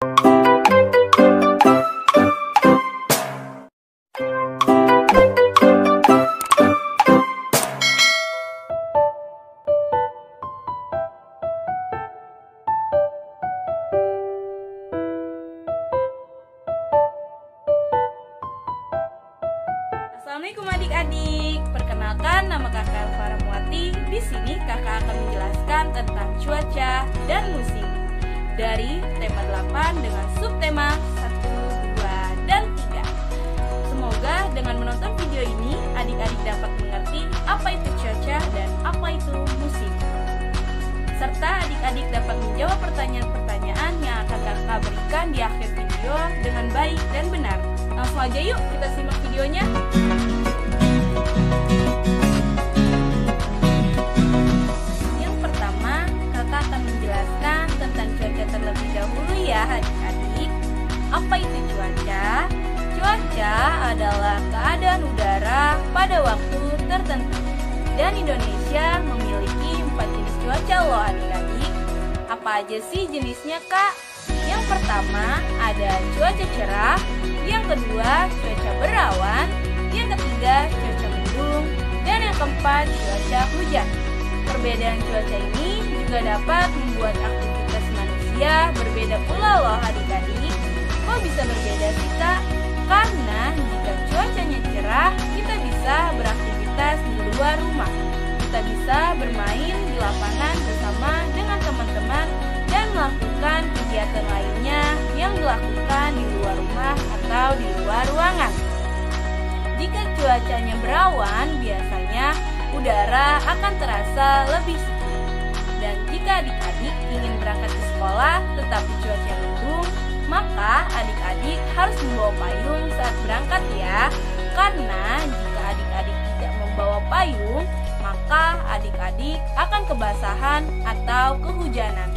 Assalamualaikum adik-adik. Perkenalkan, nama kakak Elvara Muati. Di sini kakak akan menjelaskan tentang cuaca dan musim dari tema 8 dengan subtema 1, 2, dan 3. Semoga dengan menonton video ini adik-adik dapat mengerti apa itu cuaca dan apa itu musim. Serta adik-adik dapat menjawab pertanyaan-pertanyaan yang akan kakak berikan di akhir video dengan baik dan benar. Langsung aja yuk kita simak videonya. Yang pertama, kakak akan menjelaskan tentang cuaca terlebih dahulu ya adik-adik. Apa itu cuaca? Cuaca adalah keadaan udara pada waktu tertentu. Dan Indonesia memiliki 4 jenis cuaca loh adik-adik. Apa aja sih jenisnya kak? Yang pertama ada cuaca cerah, yang kedua cuaca berawan, yang ketiga cuaca mendung, dan yang keempat cuaca hujan. Perbedaan cuaca ini juga dapat membuat aktivitas manusia berbeda pula loh adik-adik. Kok bisa berbeda sih kak? Karena jika cuacanya cerah, kita bisa beraktivitas di luar rumah. Kita bisa bermain di lapangan bersama dengan teman-teman dan melakukan kegiatan lainnya yang dilakukan di luar rumah atau di luar ruangan. Jika cuacanya berawan, biasanya udara akan terasa lebih sejuk. Dan jika adik-adik ingin berangkat ke sekolah tetapi cuaca mendung, maka adik-adik harus membawa payung saat berangkat ya. Karena jika adik-adik tidak membawa payung, maka adik-adik akan kebasahan atau kehujanan.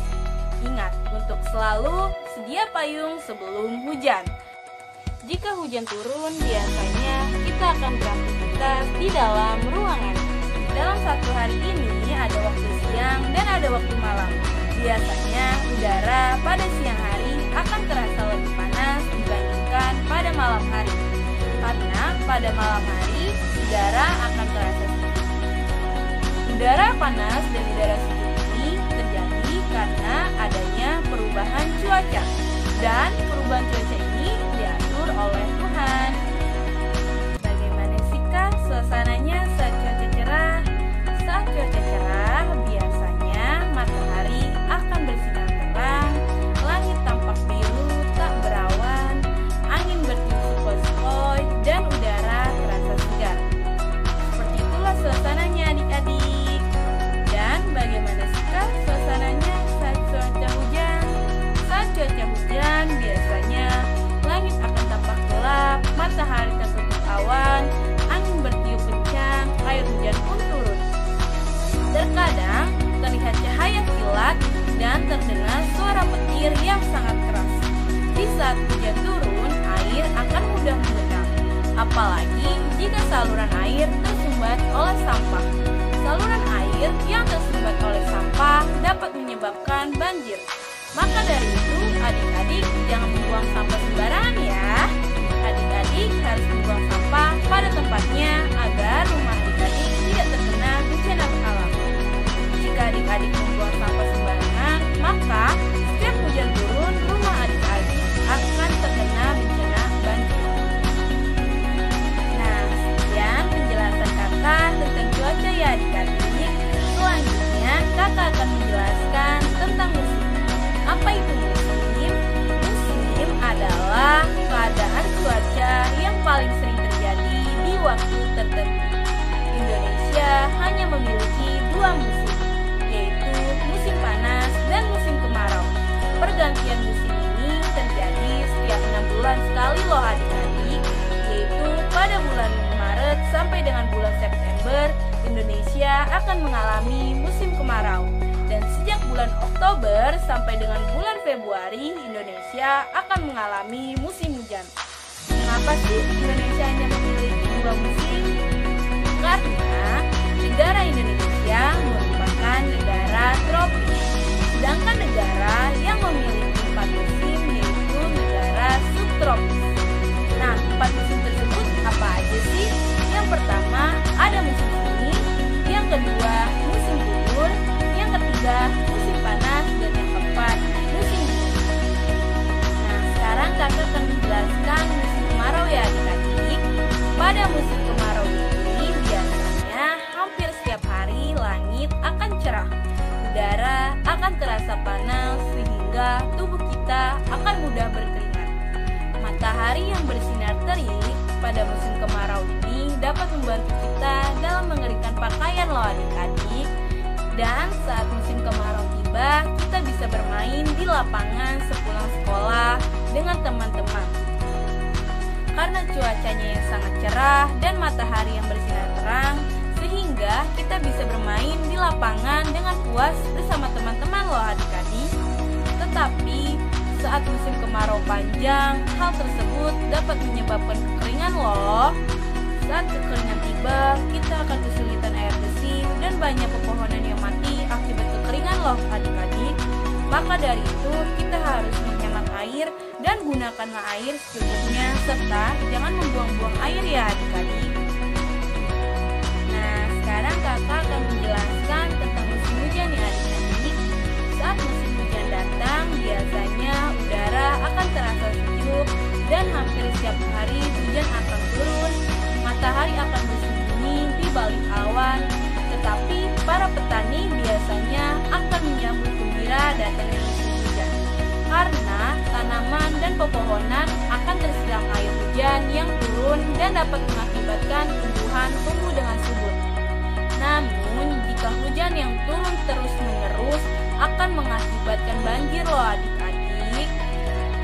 Ingat untuk selalu sedia payung sebelum hujan. Jika hujan turun, biasanya kita akan beraktivitas di dalam ruangan. Dalam satu hari ini ada waktu siang dan ada waktu malam. Biasanya udara pada siang hari akan terasa lebih panas dibandingkan pada malam hari. Karena pada malam hari udara akan terasa sejuk. Udara panas dan udara sejuk ini terjadi karena adanya perubahan cuaca. Dan perubahan cuaca ini diatur oleh Tuhan. Bagaimana sih kak suasananya saat cuaca cerah? Saat cuaca cerah biasanya matahari akan bersinar terang, langit tampak biru tak berawan, angin bertiup sepoi-sepoi, dan udara terasa segar. Seperti itulah suasananya adik-adik. Dan bagaimana sih kak suasananya saat cuaca hujan? Saat cuaca hujan biasanya langit akan tampak gelap, matahari tertutup awan, angin bertiup kencang, air hujan pun turun. Terkadang terlihat cahaya kilat dan terdengar suara petir yang sangat keras. Di saat hujan turun, air akan mudah mengenang. Apalagi jika saluran air tersumbat oleh sampah. Saluran air yang tersumbat oleh sampah dapat menyebabkan banjir. Maka dari itu, adik-adik jangan membuang sampah sembarangan ya. Adik-adik harus membuang sampah pada tempatnya agar rumah adik-adik tidak terkena bencana alam. Jika adik-adik membuang sampah sembarangan, maka setiap hujan turun, rumah adik-adik akan terkena bencana banjir. Nah, sekian penjelasan kakak tentang cuaca ya adik-adik. Selanjutnya, kakak akan menjelaskan tentang musim. Apa itu musim? Musim adalah keadaan cuaca yang paling sering terjadi di waktu tertentu. Indonesia hanya memiliki 2 musim, yaitu musim panas dan musim kemarau. Pergantian musim ini terjadi setiap 6 bulan sekali loh adik-adik, yaitu pada bulan Maret sampai dengan bulan September, Indonesia akan mengalami musim kemarau. Dan sejak bulan Oktober sampai dengan bulan Februari, Indonesia akan mengalami musim hujan. Mengapa sih Indonesia hanya memiliki 2 musim? Karena negara Indonesia merupakan negara tropis. Sedangkan negara yang memiliki 4 musim yaitu akan terasa panas sehingga tubuh kita akan mudah berkeringat. Matahari yang bersinar terik pada musim kemarau ini dapat membantu kita dalam mengeringkan pakaian loh adik-adik. Dan saat musim kemarau tiba, kita bisa bermain di lapangan sepulang sekolah dengan teman-teman. Karena cuacanya yang sangat cerah dan matahari yang bersinar terang, sehingga kita bisa bermain di lapangan dengan puas bersama teman-teman loh adik-adik. Tetapi saat musim kemarau panjang, hal tersebut dapat menyebabkan kekeringan loh. Saat kekeringan tiba, kita akan kesulitan air bersih dan banyak pepohonan yang mati akibat kekeringan loh adik-adik. Maka dari itu kita harus menghemat air dan gunakanlah air secukupnya serta jangan membuang-buang air ya adik-adik. Nah, sekarang kakak akan menjelaskan tentang musim hujan ya adik-adik. Saat musim hujan datang, biasanya udara akan terasa sejuk dan hampir setiap hari hujan akan turun. Matahari akan bersembunyi di balik awan, tetapi para petani biasanya akan menyambut gembira datangnya musim hujan. Karena tanaman dan pepohonan akan tersiram air hujan yang turun dan dapat mengakibatkan tumbuhan tumbuh dengan subur. Namun, jika hujan yang turun terus-menerus akan mengakibatkan banjir loh adik-adik.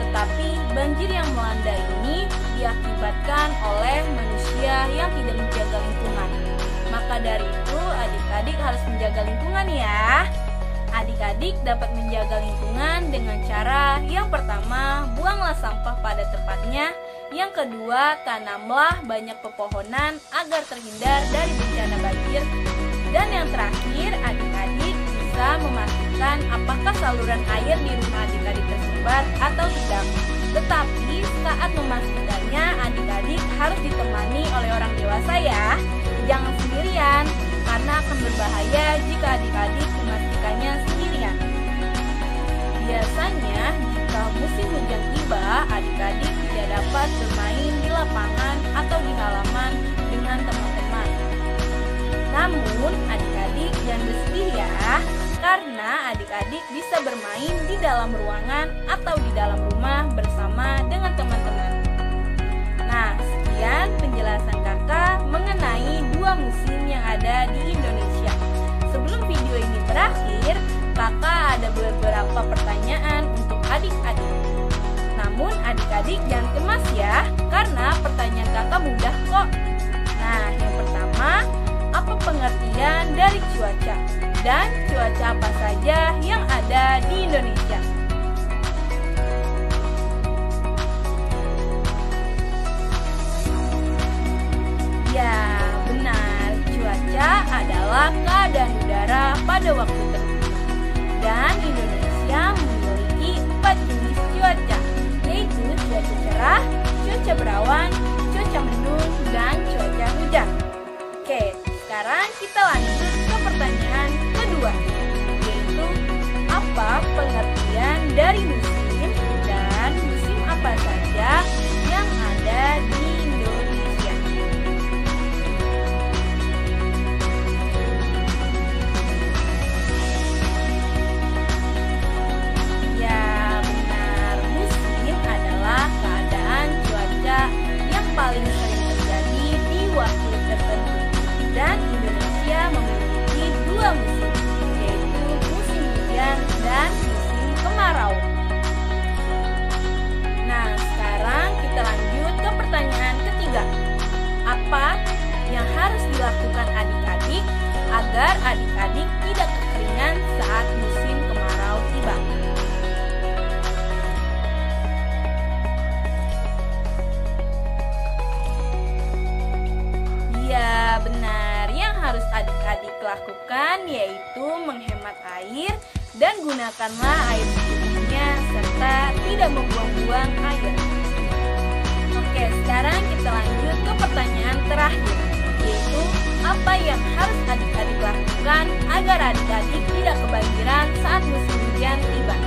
Tetapi banjir yang melanda ini diakibatkan oleh manusia yang tidak menjaga lingkungan. Maka dari itu adik-adik harus menjaga lingkungan ya. Adik-adik dapat menjaga lingkungan dengan cara yang pertama, buanglah sampah pada tempatnya. Yang kedua, tanamlah banyak pepohonan agar terhindar dari bencana banjir. Dan yang terakhir, adik-adik bisa memastikan apakah saluran air di rumah adik-adik tersumbat atau tidak. Tetapi saat memastikannya, adik-adik harus ditemani oleh orang dewasa ya. Jangan sendirian, karena akan berbahaya jika adik-adik memastikannya sendirian. Biasanya, jika musim hujan tiba, adik-adik tidak dapat bermain di lapangan atau di halaman dengan teman-teman. Namun, adik-adik jangan bersedih ya, karena adik-adik bisa bermain di dalam ruangan atau di dalam rumah bersama dengan teman-teman. Nah, sekian penjelasan kakak mengenai dua musim yang ada di Indonesia. Sebelum video ini berakhir, kakak ada beberapa pertanyaan untuk adik-adik. Namun adik-adik jangan cemas ya, karena pertanyaan kakak mudah kok. Nah, yang pertama, apa pengertian dari cuaca? Dan cuaca apa saja yang ada di Indonesia? Ya, benar. Cuaca adalah keadaan udara pada waktu tertentu. Dan Indonesia memiliki 4 jenis cuaca, yaitu cuaca cerah, cuaca berawan, cuaca mendung, dan cuaca hujan. Oke, sekarang kita lanjut ke pertanyaan kedua, yaitu apa pengertian dari musim dan musim apa saja yang ada di Indonesia? Ya, benar. Musim adalah keadaan cuaca yang paling sering terjadi di waktu tertentu. Dan Indonesia memiliki 2 musim, yaitu musim hujan dan musim kemarau. Nah, sekarang kita lanjut ke pertanyaan ketiga. Apa yang harus dilakukan adik-adik agar adik-adik tidak kekeringan saat musim kemarau tiba? Ya, benar. Yang harus adik-adik lakukan yaitu menghemat air dan gunakanlah air secukupnya serta tidak membuang-buang air. Oke, sekarang kita lanjut ke pertanyaan terakhir, yaitu apa yang harus adik-adik lakukan agar adik-adik tidak kebanjiran saat musim hujan tiba?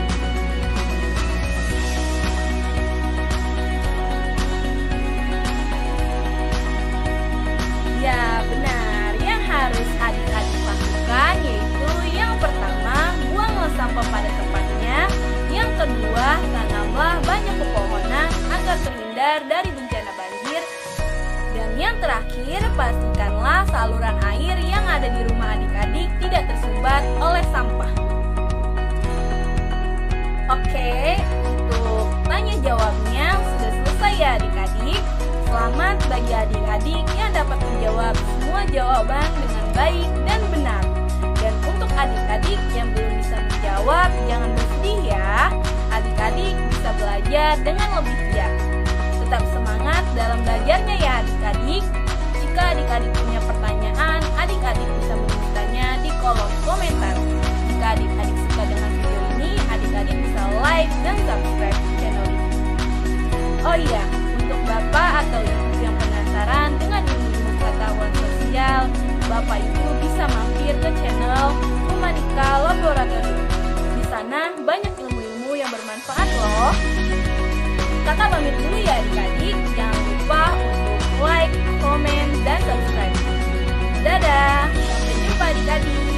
Ya, benar. Yang harus adik-adik lakukan yaitu yang pertama, buanglah sampah terhindar dari bencana banjir. Dan yang terakhir, pastikanlah saluran air yang ada di rumah adik-adik tidak tersumbat oleh sampah. Oke, untuk tanya jawabnya sudah selesai ya adik-adik. Selamat bagi adik-adik yang dapat menjawab semua jawaban dengan baik dan benar. Dan untuk adik-adik yang belum bisa menjawab, jangan bersedih ya. Adik-adik bisa belajar dengan lebih giat. Tetap semangat dalam belajarnya ya adik-adik. Jika adik-adik punya pertanyaan, adik-adik bisa menuliskannya di kolom komentar. Jika adik-adik suka dengan video ini, adik-adik bisa like dan subscribe channel ini. Oh iya, untuk Bapak atau Ibu yang penasaran dengan ilmu pengetahuan sosial, Bapak Ibu bisa mampir ke channel Humanika Laboratorium. Di sana banyak ilmu-ilmu yang bermanfaat loh. Kakak pamit dulu ya adik-adik. Jangan lupa untuk like, komen, dan subscribe. Dadah, sampai jumpa adik-adik.